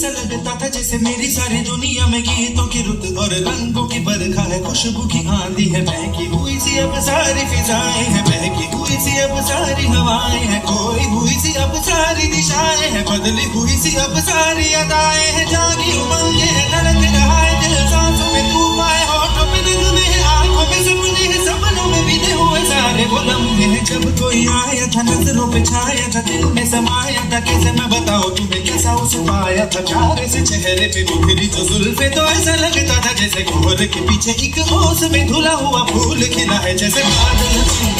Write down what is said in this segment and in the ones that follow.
ऐसा लगता था जैसे मेरी सारी दुनिया में गीतों की रुत और रंगों की बरखा है, खुशबू की आंधी है, बहकी हुई सी अब सारी फिजाएं हैं, बहकी हुई सी अब सारी हवाएं हैं, खोई हुई सी अब सारी दिशाएं हैं, बदली हुई सी अब सारी अदाएं हैं, जागी उमंगे है, धड़क रहा है दिल, सांसों में तूफान है, होठों पे नगमे है, आंखों में सपने हैं, सपनों में बीते हुए सारे वो लम्हे हैं। जब कोई आया था नजरों पे छाया था, दिल में समाया था, कैसे मैं बताऊं तुम्हें कैसा उसे पाया था, प्यारे से चेहरे पे बिखरी जो जुल्फे, तो ऐसा लगता था जैसे कोहरे के पीछे एक ओस में धुला हुआ फूल खिला है, जैसे बादल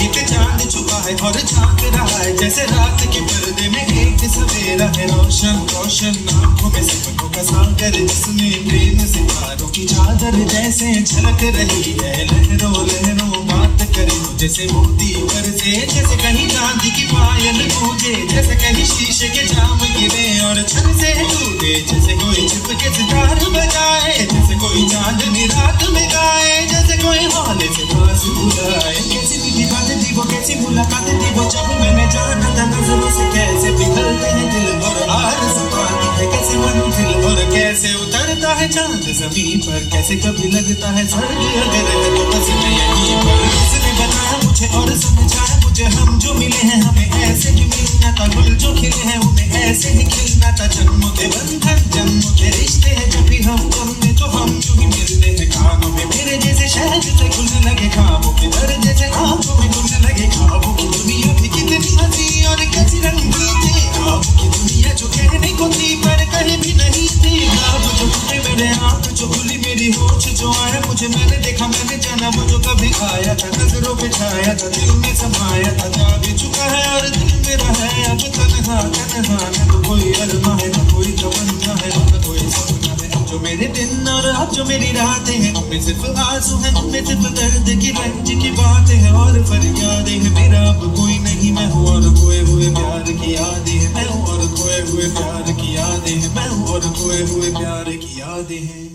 एक चांद छुपा है और झांक रहा है, जैसे रात के पर्दे में एक सवेरा है, रोशन रोशन आंखों में सपनों का सागर, जिसमें प्रेम सितारों की चादर जैसे झलक रही है, लहरों लहरों बात करे जैसे मोती पर से, जैसे कहीं चांदी की पायल गूंजे, जैसे कहीं शीशे के जाम गिरे और छन से टूटे, जैसे कोई छिप के सितार बजाए, जैसे कोई चांदनी रात में गाए, जैसे कोई हाले से पास बुलाए, कैसी मीठी बातें थी वो, कैसी मुलाकातें थी वो, जब मैंने जाना था नजरों से कैसे पिघलते हैं दिल और आरज़ू पाती है कैसे मंजिल, और कैसे उतरता है चांद ज़मीन पर, कैसे कभी लगता है स्वर्ग अगर है तो बस मैं यहीं पर, किसने बनाया मुझे और समझाया मुझे, हम जो मिले हैं हमें ऐसे ही मिलना था, गुल जो खिले हैं उन्हें ऐसे ही खिलना था, जन्मों के बंधन जन्मों के रिश्ते हैं, जब भी हम जन्मे तो हम यूं ही मिलते हैं, कानों में मेरे जैसे शहद से घुलने लगे ख्वाबों के दर, जैसे आंखों में घुलने लगे ख्वाबों की दुनिया भी कितनी हंसी और कैसी रंगी थी, ख्वाबों की दुनिया जो कहने को थी पर कहीं भी नहीं थी, ख्वाब जो टूटे मेरे आंख जो खुली मेरी होश जो आया मुझे, मैंने देखा मैंने जाना वो जो कभी आया था, नजरों पे छाया था, दिल में समाया था, जा भी चुका है और दिल मेरा है अब तन्हा तन्हा, न तो कोई अरमा है न कोई तमन्ना है न कोई सपना है, जो मेरे दिन और अब जो मेरी रातें हैं उनमें सिर्फ आंसू हैं, उनमें सिर्फ दर्द की रंज की बातें हैं और फरियादें हैं, मेरा अब कोई नहीं मैं हूँ और खोए हुए प्यार की यादें हैं, मैं हूँ और खोए हुए प्यार की यादें हैं, मैं हूँ और खोए हुए प्यार की यादें हैं।